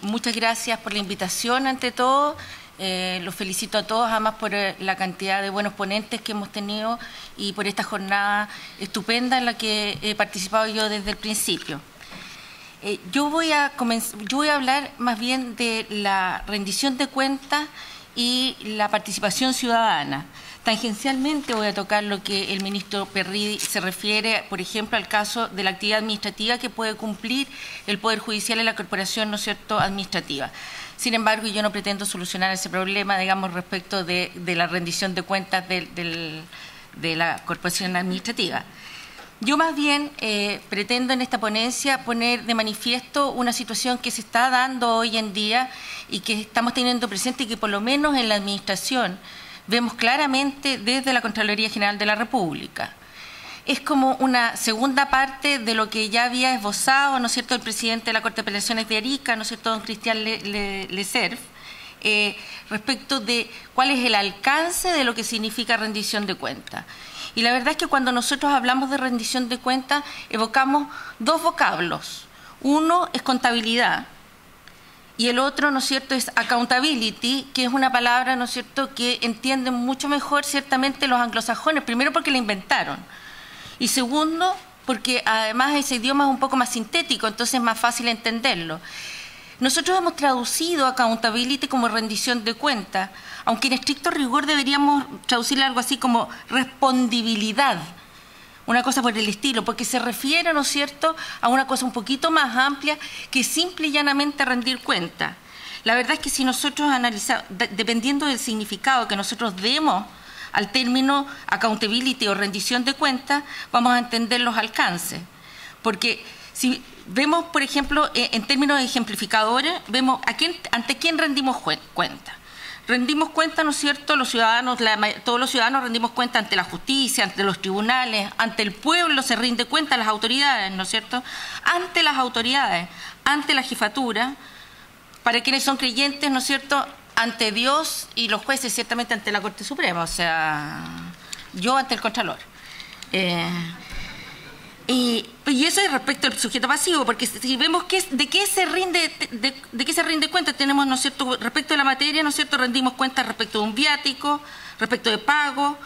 Muchas gracias por la invitación, ante todo. Los felicito a todos, además, por la cantidad de buenos ponentes que hemos tenido y por esta jornada estupenda en la que he participado yo desde el principio. Yo voy a hablar más bien de la rendición de cuentas y la participación ciudadana. Tangencialmente voy a tocar lo que el ministro Perry se refiere, por ejemplo, al caso de la actividad administrativa que puede cumplir el Poder Judicial y la Corporación, ¿no es cierto?, administrativa. Sin embargo, yo no pretendo solucionar ese problema, digamos, respecto de la rendición de cuentas de la Corporación Administrativa. Yo más bien pretendo en esta ponencia poner de manifiesto una situación que se está dando hoy en día y que estamos teniendo presente y que por lo menos en la Administración vemos claramente desde la Contraloría General de la República. Es como una segunda parte de lo que ya había esbozado, ¿no es cierto?, el presidente de la Corte de Apelaciones de Arica, ¿no es cierto?, don Cristian Lecerf, respecto de cuál es el alcance de lo que significa rendición de cuentas. Y la verdad es que cuando nosotros hablamos de rendición de cuentas, evocamos dos vocablos. Uno es contabilidad y el otro, ¿no es cierto?, es accountability, que es una palabra, ¿no es cierto?, que entienden mucho mejor ciertamente los anglosajones, primero porque la inventaron y segundo porque además ese idioma es un poco más sintético, entonces es más fácil entenderlo. Nosotros hemos traducido accountability como rendición de cuentas, aunque en estricto rigor deberíamos traducirle algo así como respondibilidad, una cosa por el estilo, porque se refiere, ¿no es cierto?, a una cosa un poquito más amplia que simple y llanamente rendir cuentas. La verdad es que si nosotros analizamos, dependiendo del significado que nosotros demos al término accountability o rendición de cuentas, vamos a entender los alcances. Porque si vemos, por ejemplo, en términos ejemplificadores, vemos ante quién rendimos cuentas. Rendimos cuenta, ¿no es cierto?, los ciudadanos, todos los ciudadanos rendimos cuenta ante la justicia, ante los tribunales, ante el pueblo se rinde cuenta a las autoridades, ¿no es cierto?, ante las autoridades, ante la jefatura, para quienes son creyentes, ¿no es cierto?, ante Dios y los jueces, ciertamente ante la Corte Suprema, o sea, yo ante el Contralor. Y eso es respecto al sujeto pasivo, porque si vemos de qué se rinde cuenta, tenemos, ¿no es cierto?, respecto de la materia, ¿no es cierto?, rendimos cuenta respecto de un viático, respecto de pago,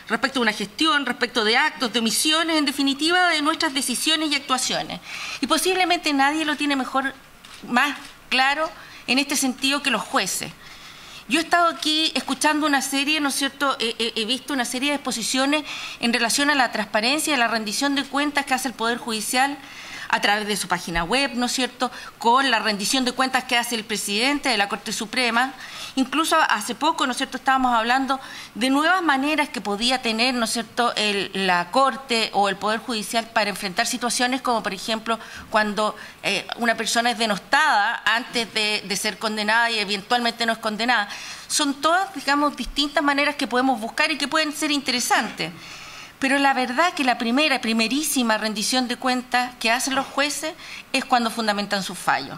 respecto de una gestión, respecto de actos, de omisiones, en definitiva, de nuestras decisiones y actuaciones. Y posiblemente nadie lo tiene más claro en este sentido que los jueces. Yo he estado aquí escuchando una serie, ¿no es cierto?, he visto una serie de exposiciones en relación a la transparencia y a la rendición de cuentas que hace el Poder Judicial a través de su página web, ¿no es cierto?, con la rendición de cuentas que hace el presidente de la Corte Suprema. Incluso hace poco, ¿no es cierto?, estábamos hablando de nuevas maneras que podía tener, ¿no es cierto?, la Corte o el Poder Judicial para enfrentar situaciones como, por ejemplo, cuando una persona es denostada antes de ser condenada y eventualmente no es condenada. Son todas, digamos, distintas maneras que podemos buscar y que pueden ser interesantes. Pero la verdad que la primerísima rendición de cuentas que hacen los jueces es cuando fundamentan sus fallos.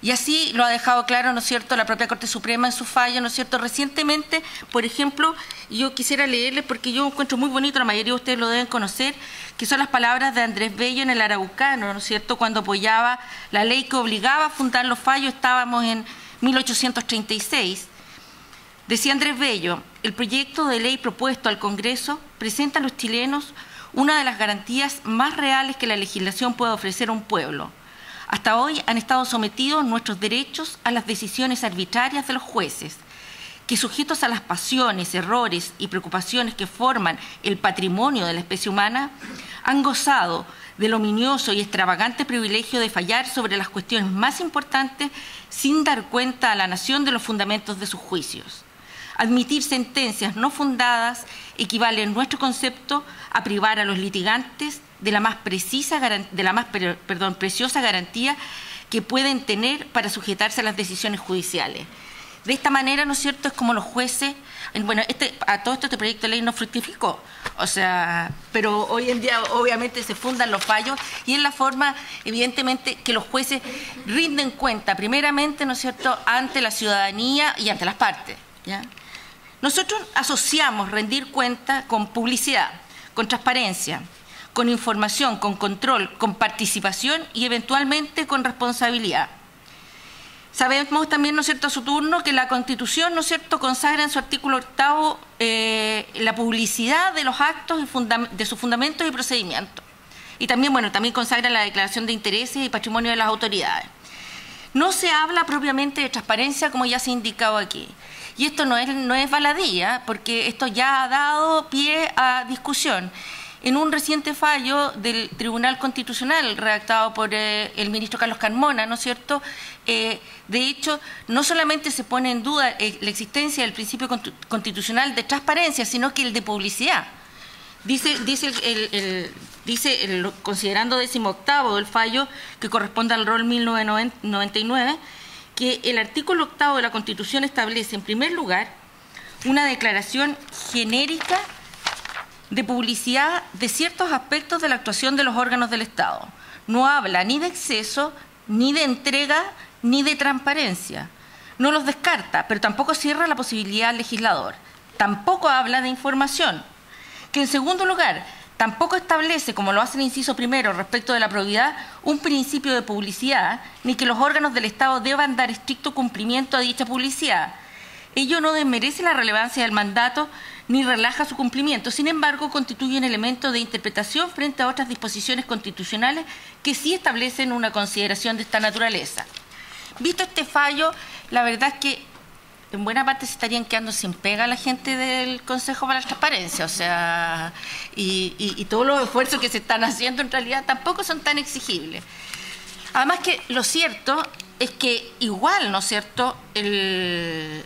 Y así lo ha dejado claro, ¿no es cierto?, la propia Corte Suprema en su fallo, ¿no es cierto? Recientemente, por ejemplo, yo quisiera leerles, porque yo encuentro muy bonito, la mayoría de ustedes lo deben conocer, que son las palabras de Andrés Bello en el Araucano, ¿no es cierto?, cuando apoyaba la ley que obligaba a fundar los fallos, estábamos en 1836. Decía Andrés Bello: el proyecto de ley propuesto al Congreso presenta a los chilenos una de las garantías más reales que la legislación puede ofrecer a un pueblo. Hasta hoy han estado sometidos nuestros derechos a las decisiones arbitrarias de los jueces, que sujetos a las pasiones, errores y preocupaciones que forman el patrimonio de la especie humana, han gozado del ominioso y extravagante privilegio de fallar sobre las cuestiones más importantes sin dar cuenta a la nación de los fundamentos de sus juicios. Admitir sentencias no fundadas equivale en nuestro concepto a privar a los litigantes de la más preciosa garantía que pueden tener para sujetarse a las decisiones judiciales. De esta manera, ¿no es cierto?, es como los jueces, bueno, a todo esto este proyecto de ley no fructificó, o sea, pero hoy en día obviamente se fundan los fallos y es la forma, evidentemente, que los jueces rinden cuenta, primeramente, ¿no es cierto?, ante la ciudadanía y ante las partes, ¿ya? Nosotros asociamos rendir cuenta con publicidad, con transparencia, con información, con control, con participación y eventualmente con responsabilidad. Sabemos también, ¿no es cierto?, a su turno, que la Constitución, ¿no es cierto?, consagra en su artículo 8 la publicidad de los actos y de sus fundamentos y procedimientos. Y también, bueno, también consagra la declaración de intereses y patrimonio de las autoridades. No se habla propiamente de transparencia, como ya se ha indicado aquí. Y esto no es baladía, porque esto ya ha dado pie a discusión. En un reciente fallo del Tribunal Constitucional, redactado por el ministro Carlos Carmona, ¿no es cierto?, de hecho, no solamente se pone en duda la existencia del principio constitucional de transparencia, sino que el de publicidad. Dice considerando 18º del fallo, que corresponde al rol 1999, que el artículo 8 de la Constitución establece, en primer lugar, una declaración genérica de publicidad de ciertos aspectos de la actuación de los órganos del Estado. No habla ni de exceso, ni de entrega, ni de transparencia. No los descarta, pero tampoco cierra la posibilidad al legislador. Tampoco habla de información. Que en segundo lugar, tampoco establece, como lo hace el inciso primero respecto de la probidad, un principio de publicidad, ni que los órganos del Estado deban dar estricto cumplimiento a dicha publicidad. Ello no desmerece la relevancia del mandato ni relaja su cumplimiento. Sin embargo, constituye un elemento de interpretación frente a otras disposiciones constitucionales que sí establecen una consideración de esta naturaleza. Visto este fallo, la verdad es que en buena parte se estarían quedando sin pega la gente del Consejo para la Transparencia, o sea, y todos los esfuerzos que se están haciendo en realidad tampoco son tan exigibles. Además que lo cierto es que igual, ¿no es cierto?, el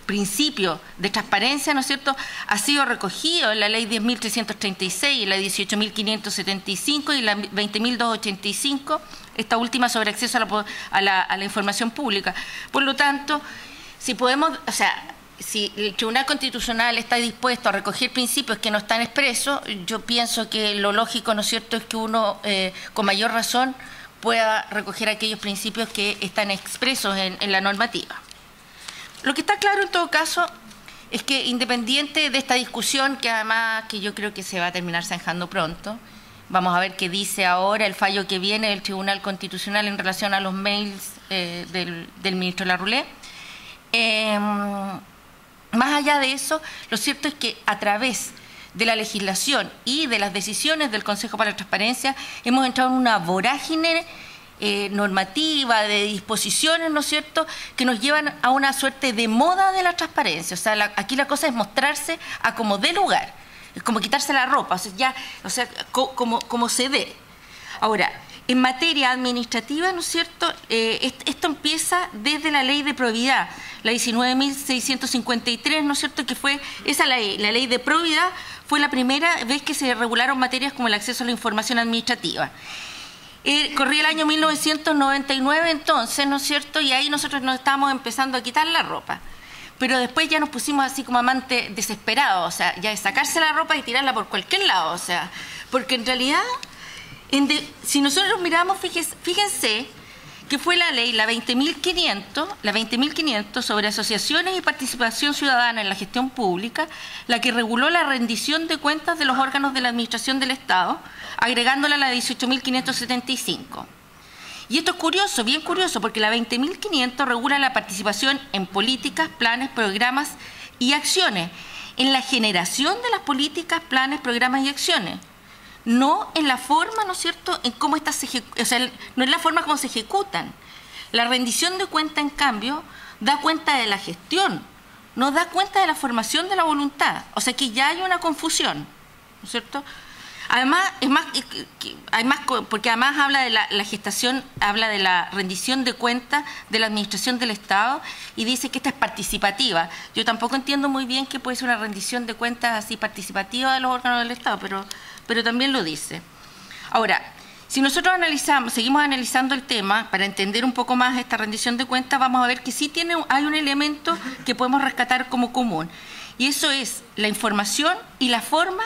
principio de transparencia, ¿no es cierto?, ha sido recogido en la Ley 10.336, la 18.575 y la 20.285, esta última sobre acceso a la información pública. Por lo tanto, si podemos, o sea, si el Tribunal Constitucional está dispuesto a recoger principios que no están expresos, yo pienso que lo lógico, ¿no es cierto?, es que uno, con mayor razón, pueda recoger aquellos principios que están expresos en la normativa. Lo que está claro en todo caso es que, independiente de esta discusión, que además que yo creo que se va a terminar zanjando pronto, vamos a ver qué dice ahora el fallo que viene del Tribunal Constitucional en relación a los mails del ministro Larroulet. Más allá de eso, lo cierto es que a través de la legislación y de las decisiones del Consejo para la Transparencia hemos entrado en una vorágine normativa, de disposiciones, ¿no es cierto?, que nos llevan a una suerte de moda de la transparencia. O sea, aquí la cosa es mostrarse a como dé lugar, es como quitarse la ropa, como se dé. Ahora, en materia administrativa, ¿no es cierto?, esto empieza desde la ley de probidad, la 19.653, ¿no es cierto?, que fue esa ley, la ley de probidad, fue la primera vez que se regularon materias como el acceso a la información administrativa. Corría el año 1999 entonces, ¿no es cierto?, y ahí nosotros nos estábamos empezando a quitar la ropa. Pero después ya nos pusimos así como amantes desesperados, o sea, ya de sacarse la ropa y tirarla por cualquier lado, o sea, porque en realidad, si nosotros miramos, fíjense que fue la ley, la 20.500 sobre asociaciones y participación ciudadana en la gestión pública, la que reguló la rendición de cuentas de los órganos de la administración del Estado, agregándola a la 18.575. Y esto es curioso, bien curioso, porque la 20.500 regula la participación en políticas, planes, programas y acciones, en la generación de las políticas, planes, programas y acciones. No en la forma, ¿no es cierto?, en cómo estas o sea, no en la forma como se ejecutan. La rendición de cuenta, en cambio, da cuenta de la gestión, no da cuenta de la formación de la voluntad. O sea que ya hay una confusión, ¿no es cierto? Además, porque además habla de la gestación, habla de la rendición de cuentas de la administración del Estado y dice que esta es participativa. Yo tampoco entiendo muy bien qué puede ser una rendición de cuentas así participativa de los órganos del Estado, pero también lo dice. Ahora, si nosotros seguimos analizando el tema para entender un poco más esta rendición de cuentas, vamos a ver que sí hay un elemento que podemos rescatar como común, y eso es la información y la forma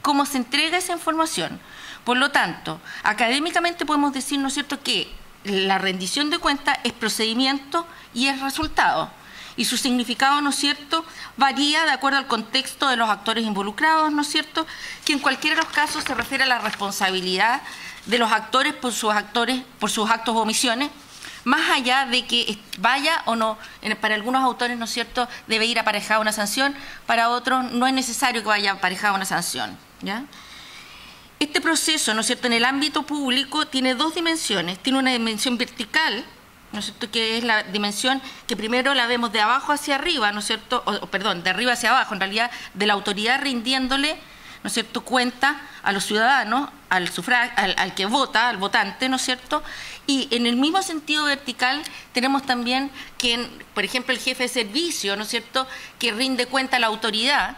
cómo se entrega esa información. Por lo tanto, académicamente podemos decir, ¿no es cierto?, que la rendición de cuentas es procedimiento y es resultado. Y su significado, ¿no es cierto?, varía de acuerdo al contexto de los actores involucrados, ¿no es cierto?, que en cualquiera de los casos se refiere a la responsabilidad de los actores por sus actos o omisiones, más allá de que vaya o no, para algunos autores, ¿no es cierto?, debe ir aparejada una sanción, para otros no es necesario que vaya aparejada una sanción, ¿ya? Este proceso, ¿no es cierto?, en el ámbito público tiene dos dimensiones. Tiene una dimensión vertical, ¿no es cierto?, que es la dimensión que primero la vemos de abajo hacia arriba, ¿no es cierto?, perdón, de arriba hacia abajo, en realidad, de la autoridad rindiéndole, ¿no es cierto?, cuenta a los ciudadanos, al sufragio, al que vota, al votante, ¿no es cierto? Y en el mismo sentido vertical tenemos también que, por ejemplo, el jefe de servicio, ¿no es cierto?, que rinde cuenta a la autoridad,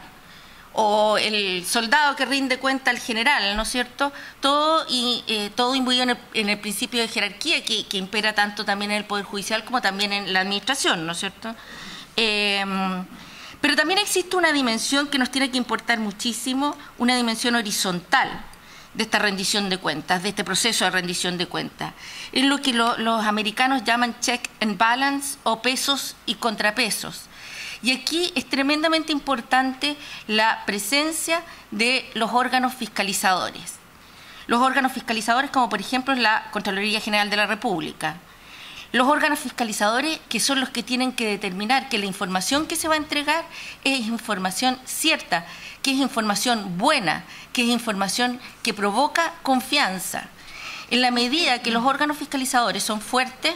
o el soldado que rinde cuenta al general, ¿no es cierto? Todo imbuido en el principio de jerarquía que impera tanto también en el Poder Judicial como también en la Administración, ¿no es cierto? Pero también existe una dimensión que nos tiene que importar muchísimo, una dimensión horizontal de esta rendición de cuentas, de este proceso de rendición de cuentas. Es lo que los americanos llaman check and balance o pesos y contrapesos. Y aquí es tremendamente importante la presencia de los órganos fiscalizadores. Los órganos fiscalizadores como por ejemplo la Contraloría General de la República. Los órganos fiscalizadores que son los que tienen que determinar que la información que se va a entregar es información cierta, que es información buena, que es información que provoca confianza. En la medida que los órganos fiscalizadores son fuertes,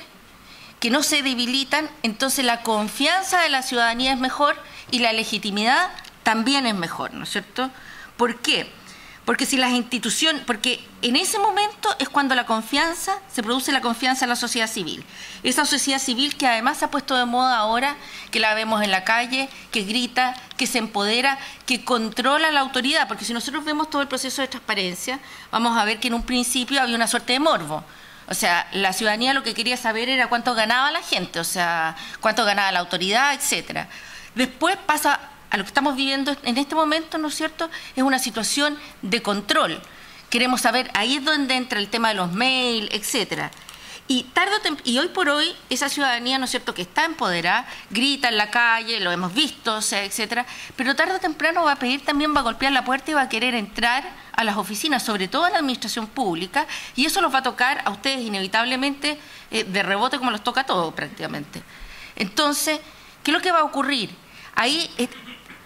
que no se debilitan, entonces la confianza de la ciudadanía es mejor y la legitimidad también es mejor, ¿no es cierto? ¿Por qué? Porque si las instituciones, porque en ese momento es cuando se produce la confianza en la sociedad civil. Esa sociedad civil que además se ha puesto de moda ahora, que la vemos en la calle, que grita, que se empodera, que controla la autoridad, porque si nosotros vemos todo el proceso de transparencia, vamos a ver que en un principio había una suerte de morbo. O sea, la ciudadanía lo que quería saber era cuánto ganaba la gente, o sea, cuánto ganaba la autoridad, etcétera. Después pasa a lo que estamos viviendo en este momento, ¿no es cierto?, es una situación de control. Queremos saber, ahí es donde entra el tema de los mails, etcétera. Y hoy por hoy, esa ciudadanía, ¿no es cierto?, que está empoderada, grita en la calle, lo hemos visto, o sea, etcétera, pero tarde o temprano va a pedir también, va a golpear la puerta y va a querer entrar a las oficinas, sobre todo a la administración pública, y eso los va a tocar a ustedes inevitablemente de rebote como los toca a todos prácticamente. Entonces, ¿qué es lo que va a ocurrir? Ahí,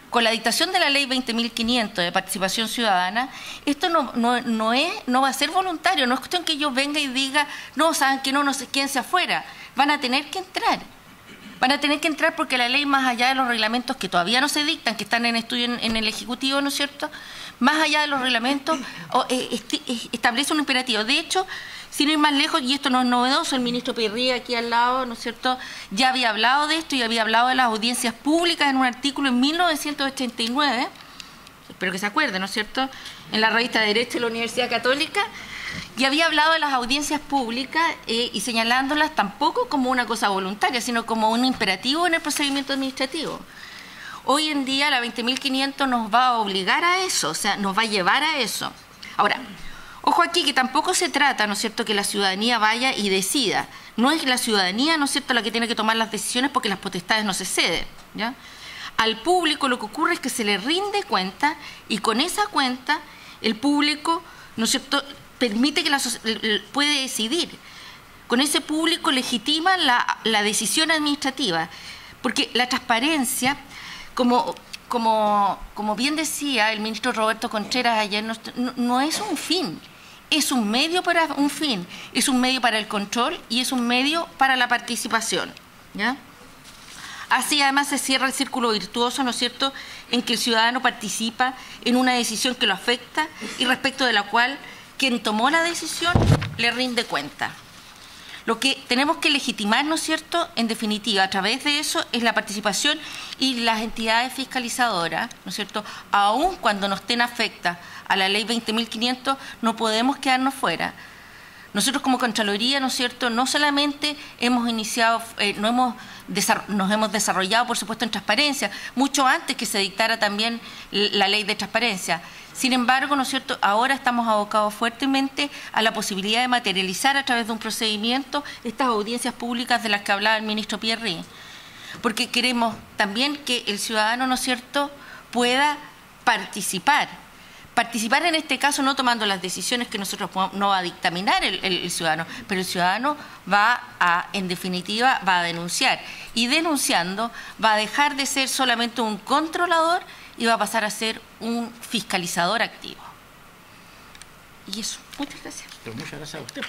con la dictación de la ley 20.500 de participación ciudadana, esto no va a ser voluntario, no es cuestión que yo venga y diga, no, saben que no sé quién se afuera, van a tener que entrar. Van a tener que entrar porque la ley, más allá de los reglamentos que todavía no se dictan, que están en estudio en el Ejecutivo, ¿no es cierto?, más allá de los reglamentos, establece un imperativo. De hecho, sin ir más lejos, y esto no es novedoso, el ministro Pirri aquí al lado, ¿no es cierto?, ya había hablado de esto y había hablado de las audiencias públicas en un artículo en 1989, espero que se acuerden, ¿no es cierto?, en la revista de Derecho de la Universidad Católica, y había hablado de las audiencias públicas y señalándolas tampoco como una cosa voluntaria, sino como un imperativo en el procedimiento administrativo. Hoy en día la 20.500 nos va a obligar a eso, o sea, nos va a llevar a eso. Ahora, ojo aquí que tampoco se trata, ¿no es cierto?, que la ciudadanía vaya y decida. No es la ciudadanía, ¿no es cierto?, la que tiene que tomar las decisiones porque las potestades no se ceden, ¿ya? Al público lo que ocurre es que se le rinde cuenta y con esa cuenta el público, ¿no es cierto?, permite que puede decidir. Con ese público legitima la decisión administrativa, porque la transparencia, como bien decía el ministro Roberto Contreras ayer, no es un fin, es un medio para un fin, es un medio para el control y es un medio para la participación, ¿ya? Así además se cierra el círculo virtuoso, ¿no es cierto?, en que el ciudadano participa en una decisión que lo afecta y respecto de la cual quien tomó la decisión le rinde cuenta. Lo que tenemos que legitimar, ¿no es cierto?, en definitiva, a través de eso, es la participación y las entidades fiscalizadoras, ¿no es cierto?, aun cuando nos estén afectas a la ley 20.500, no podemos quedarnos fuera. Nosotros como Contraloría, ¿no es cierto?, no solamente hemos iniciado, nos hemos desarrollado, por supuesto, en transparencia, mucho antes que se dictara también la ley de transparencia. Sin embargo, ¿no es cierto?, ahora estamos abocados fuertemente a la posibilidad de materializar a través de un procedimiento estas audiencias públicas de las que hablaba el ministro Pirri, porque queremos también que el ciudadano, ¿no es cierto?, pueda participar, participar en este caso no tomando las decisiones que nosotros no va a dictaminar el ciudadano, pero el ciudadano en definitiva, va a denunciar. Y denunciando va a dejar de ser solamente un controlador y va a pasar a ser un fiscalizador activo. Y eso, muchas gracias. Pero muchas gracias a usted.